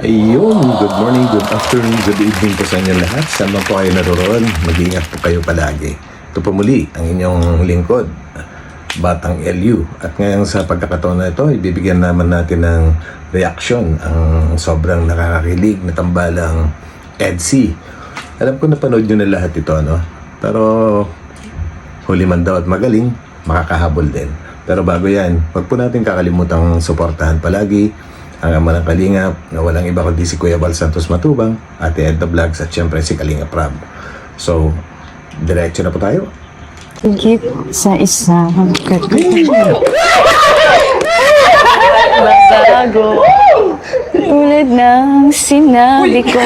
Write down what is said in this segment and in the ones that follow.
Ayun, good morning, good afternoon, good evening po sa inyo lahat. Saan man po kayo naroon, mag-iingat po kayo palagi. Ito po muli ang inyong lingkod, Batang LU. At ngayon sa pagkakataon na ito, ibibigyan naman natin ng reaksyon ang sobrang nakakakilig na tambalang EDC. Alam ko napanood nyo na lahat ito, no? Pero huli man daw at magaling, makakahabol din. Pero bago yan, huwag po natin kakalimutang suportahan palagi ang ama ng Kalingap na walang iba kundi si Kuya Val Santos Matubang, Ate Edna Vlogs at syempre si Kalingap Rab. So, diretso na po tayo. Higit sa isang bago tulad ng sinabi ko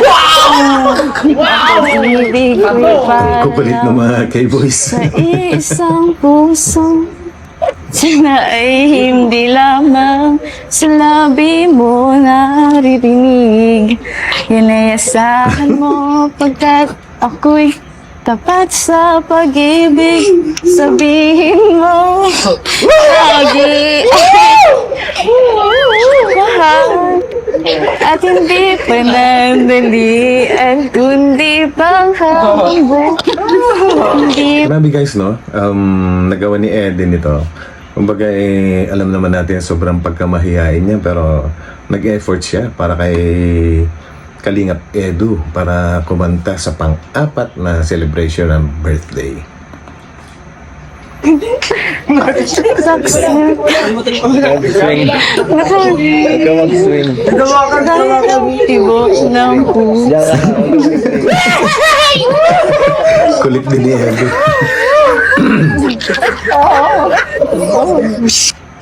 pag-ibig ko'y Kukulit ng mga K-boys. sa isang puso. Sana ay hindi lamang sa labi mo naririnig. Inayasahan mo pagkat ako'y tapat sa pag-ibig. Sabihin mo lagi mahal at hindi panandalian kundi panghabog. Grabe guys, no? Nagawa ni Eden ito. Kumbaga, alam naman natin sobrang pagkamahihain niya, pero nag-effort siya para kay Kalingap Edu para kumanta sa pang-apat na celebration ng birthday. Tibok ng puso. Kulit din ni Edu.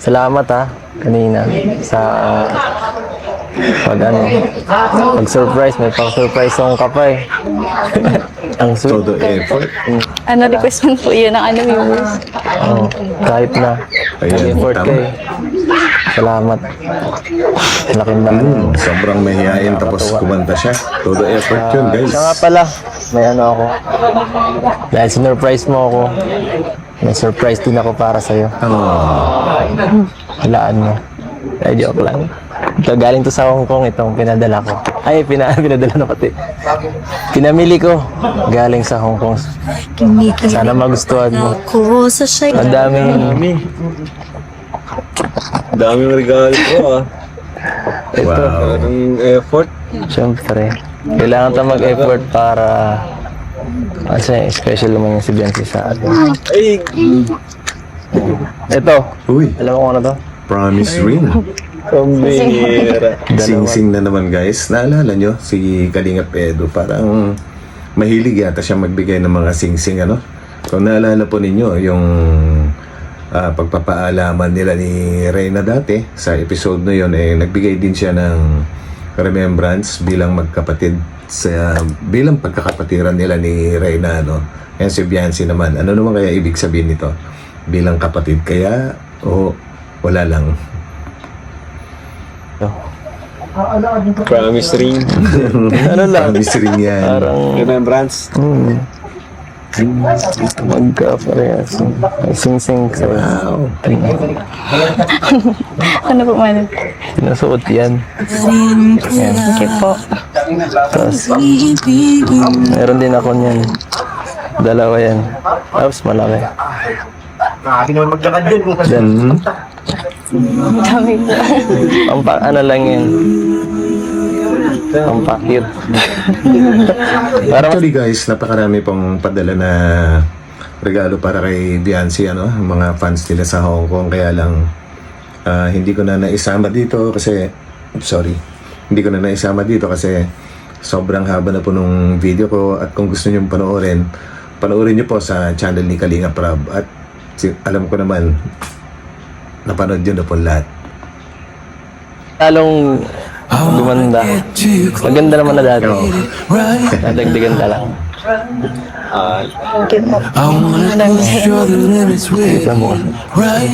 Salamat kanina sa pag-surprise. May pang-surprise song ka pa Ang sweet. Todo effort. Ano request mo po yun ng viewers? Kahit na Ayan, effort tama. Salamat. Laking Sobrang mahihain tapos kumanta siya. Todo effort yun, guys. Siya nga pala, may ako. Dahil sinurprise mo ako, may surprise din ako para sa'yo. Halaan mo. Ay, joke lang. Ito, galing to sa Hong Kong, itong pinadala ko. Ay, pinadala na pati. Pinamili ko. Galing sa Hong Kong. Sana magustuhan mo. Ang Daming regalo ko Ito. Wow. Ang effort. Siyempre. Kailangan tayo mag-effort para kasi special naman yung si Biancy sa atin. Ay! Ito. Uy, Alam mo kung ano to? promise ring. Pambira. Sing-sing na naman, guys. Naalala nyo si Kalingap Edu? Parang mahilig yata siya magbigay ng mga sing-sing, ano? Kung naalala po ninyo, yung pagpapaalaman nila ni Reyna dati, sa episode na yun, nagbigay din siya ng remembrance bilang magkapatid bilang pagkakapatiran nila ni Reyna, no? Yan si Biancy naman. Ano naman kaya ibig sabihin nito? Bilang kapatid kaya o wala lang? Promise ring. Ano lang? Promise ring yan. Parang Remembrance. magka-parehas. Sing-sing sa Wow. Ano po man? sinusuot yan. Yan. Thank you po. Tapos, meron din ako niyan. Dalawa yan. Tapos malaki. Then, Dami po. ano lang yan. Pampakit. Parang Actually guys, napakarami pong padala na regalo para kay Biancy, ano, mga fans nila sa Hong Kong. Kaya lang hindi ko na naisama dito kasi hindi ko na naisama dito kasi sobrang haba na po nung video ko. At kung gusto niyo panoorin niyo po sa channel ni Kalingap Rab. At alam ko naman napanood yun na po lahat. talong gumanda. Maganda naman na dati. Oo. Nadagdagan ka lang. Thank you po. Tignan mo.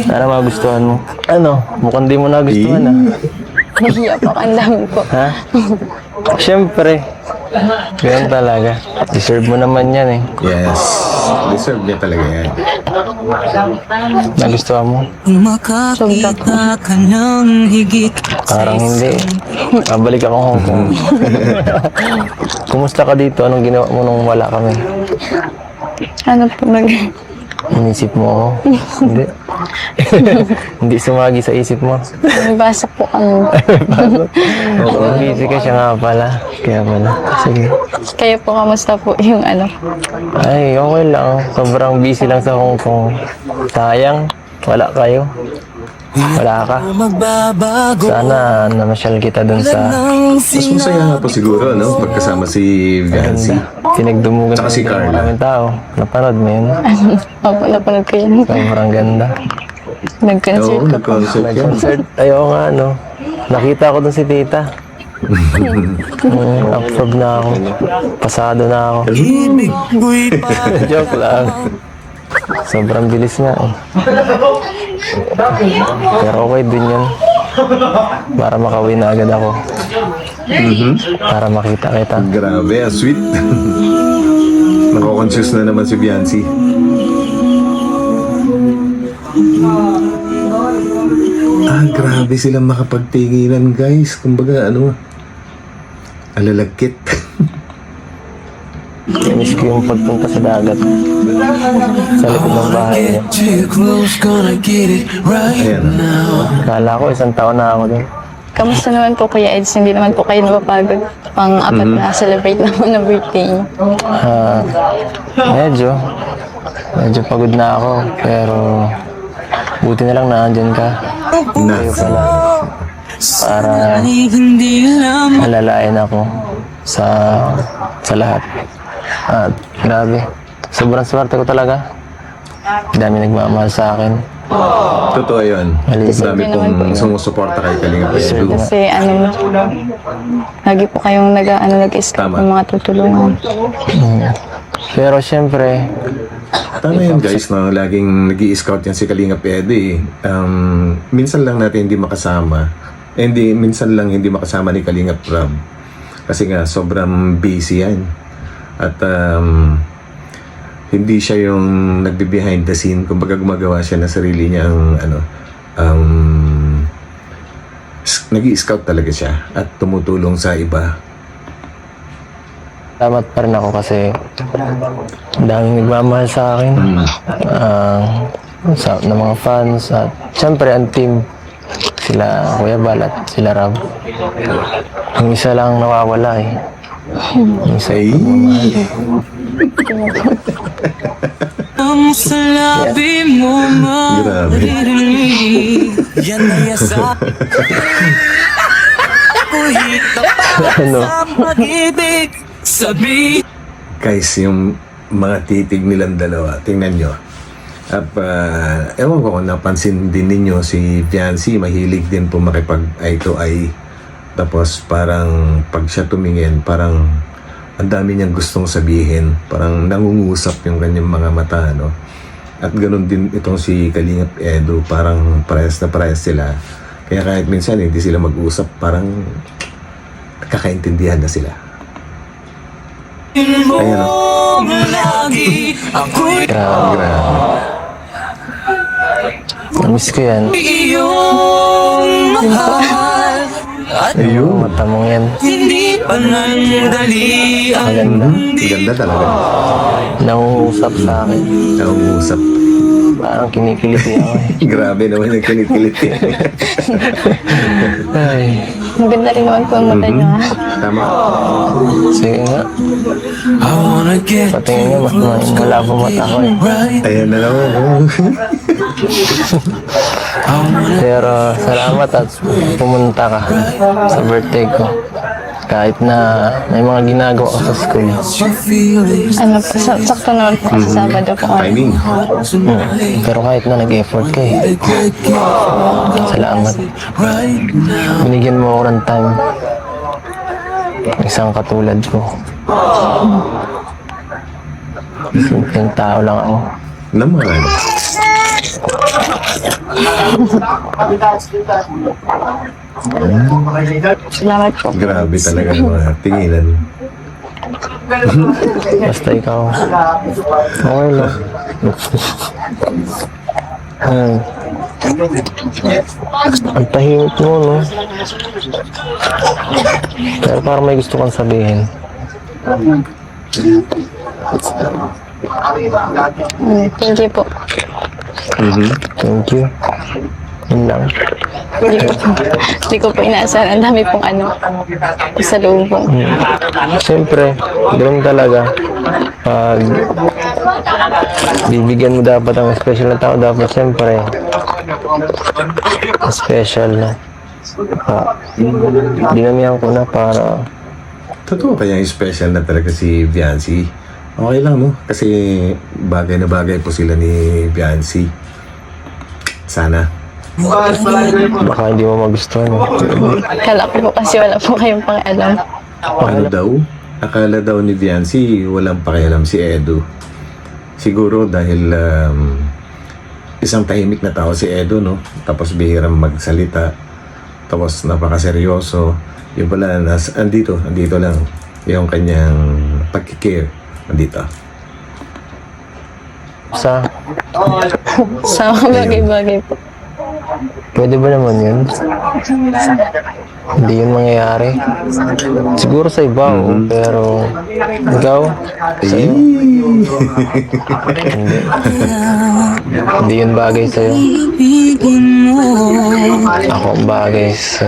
Sana magustuhan mo. Ano? Mukhang di mo nagustuhan Nahiya po. Ang dami po. Ha? Siyempre. Ganyan talaga. Deserve mo naman yan Yes. Deserve niya talaga yan. Nagustuhan mo? Sobra po. Ka ng higit. Parang hindi. Balik ako Hong Kong. Kumusta ka dito? Anong ginawa mo nung wala kami? Ano po, Inisip mo ako? Hindi. Hindi sumagi sa isip mo. nagbasa po kami. Busy ka siya nga pala. Kaya pala. Sige. Kayo po, kamusta po yung ano? Ay, okay lang. Sobrang busy lang sa Hong Kong. Sayang. Wala kayo. Wala ka. Magbabago Sana namasyal kita dun sa Mas masaya nga po siguro, no? Pagkasama si Viancy. tinagdumugan Tsaka si ng Carla. maraming tao. Napanood mo yun? Opo, napanood ko yun. Sobrang ganda. Nag-concert Oo, ka po. nag-concert yan. Nag-concert. Ayaw nga, no? Nakita ko dun si tita. Approve na ako. Pasado na ako. ibig ko'y Joke lang. Sobrang bilis nga eh. Pero okay din yun. Para makauwi na agad ako. Para makita kita. Grabe, sweet. Nako-conscious na naman si Viancy. Grabe silang makapagtinginan, guys. Kumbaga, alalagkit. Miss ko yung pagpunta sa dagat. Sa likod ng bahay niya. too close, gonna get it right Ayan. now. Kala ko 1 taon na ako dun. Kamusta naman po, Kuya Eds? Hindi naman po kayo napapagod. Pang-apat na celebrate naman na birthday niyo. Medyo pagod na ako. Pero buti na lang naandyan ka. Nice. Para Hindi lamang alalain ako sa lahat. At grabe. Sobrang swerte ko talaga. Dami nagmamahal sa akin. Totoo yun. Maliban. Dami pong sumusuporta kay Kalinga Pedro. Kasi lagi po kayong nag-scout Tama. ng mga tutulungan. Pero syempre, Tama yun, guys, na laging nag-i-scout yan si Kalinga Pedro eh. Minsan lang natin hindi makasama. Minsan lang hindi makasama ni Kalinga Prab. Kasi nga, sobrang busy yan. At hindi siya yung nagbe-behind the scene. Kumbaga gumagawa siya na sarili niya nag-i-scout talaga siya at tumutulong sa iba. salamat pa rin ako kasi daming nagmamahal sa akin. Ng mga fans at syempre ang team. Sila Kuya Bal at sila Rab. Ang isa lang nawawala eh. Ang isa ang salabi mo Grabe. maririnig. Yan ay asa. Ako'y tapat Ano? sa pag-ibig. Sabi Guys, yung mga titig nilang dalawa, tingnan nyo. At ewan ko kung napansin din ninyo, si Viancy mahilig din po makipag-eye to eye. Tapos parang pag siya tumingin, parang ang dami niyang gustong sabihin. Parang nangungusap yung kanyang mga mata, no? At ganoon din itong si Kalingap Edo, parang parehas na parehas sila. Kaya kahit minsan hindi sila mag-usap, parang kakaintindihan na sila. Ayan, no? lagi ako'y Grabe. Namiss ko yan. iyong mahal. At Ayun. Mata mong yan. hindi pa nandali ang Maganda. Ganda talaga. Nangungusap sa akin. Nangungusap. Parang kinikiliti ako eh. Grabe naman yung kinikilit. Ay, Maganda rin naman po ang mata niyo, ha? Tama. sige nga. I wanna get Patingin nga, mas malabo mata ko eh. right. Ayan na naman. Oh. Pero salamat at pumunta ka sa birthday ko. Kahit na may mga ginagawa ko sa school. Your feelings Ano po, sakto naman po kasi Sabado po kayo. Timing. Pero kahit na nag-effort ka eh. Salamat. right now. Binigyan mo ako ng time. Isang katulad ko. Simpleng tao lang ako. Naman. Salamat po. Grabe talaga ang mga tinginan. Basta ikaw. Okay lang. Ang tahimik mo, no? Pero parang may gusto kang sabihin. Thank you po. Thank you. Yun lang. Hindi ko po inaasahan. Ang dami pong sa lubong. Siyempre, ganun talaga. Pag bibigyan mo dapat ang special na tao, dapat siyempre special na. Dinamihan ko na para Totoo kaya special na talaga si Viancy. Okay lang, no? Kasi bagay na bagay po sila ni Viancy. Sana. baka hindi mo magustuhan. Kala ko po kasi wala po kayong pang-alam. Ano daw? Akala daw ni Viancy walang pakialam si Edo. Siguro dahil isang tahimik na tao si Edo, no? Tapos bihirang magsalita. Tapos napakaseryoso. Yung pala, andito lang. Yung kanyang pagkikare. Andito. Sa, Sa mga bagay-bagay po. pwede ba naman yun? Hindi yun mangyayari. Siguro sa iba, pero ikaw, sa'yo, hindi. Hindi yun bagay sa'yo. Ako ang bagay sa...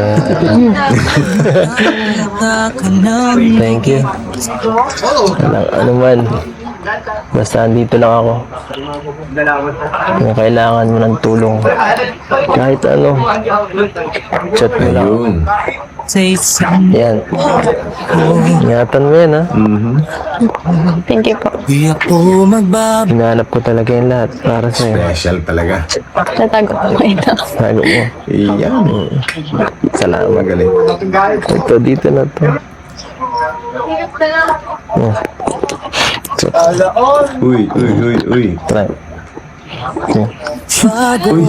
Thank you. Ano man. Basta andito lang ako. Kung kailangan mo ng tulong, kahit ano, chat mo lang. Ayun. Yan. Ingatan mo yan, ha? Thank you po. Di ako magbab Hinahanap ko talaga yung lahat para sa'yo. Special talaga. Natago po ito. Tago mo. Iyan. Salamat. Magaling. Ito, dito na to. Oh. Uy. Try. Oh. Uy.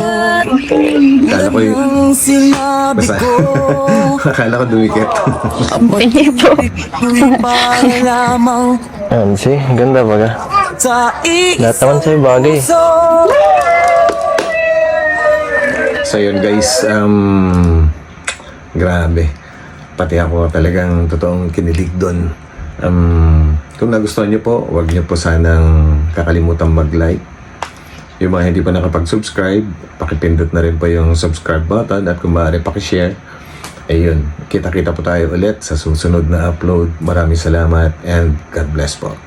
Akala ko yun. Basta. Akala ko dumikit. Thank you po. Yan, see? Ganda baga. Lahat naman sa'yo bagay. So yun guys, grabe. Pati ako talagang totoong kinilig doon. Kung nagustuhan niyo po, huwag niyo po sanang kakalimutan mag-like. Yung mga hindi pa nakapag-subscribe, pakipindot na rin po yung subscribe button at kung maaari pakishare. Ayun, kita-kita po tayo ulit sa susunod na upload. Maraming salamat and God bless po.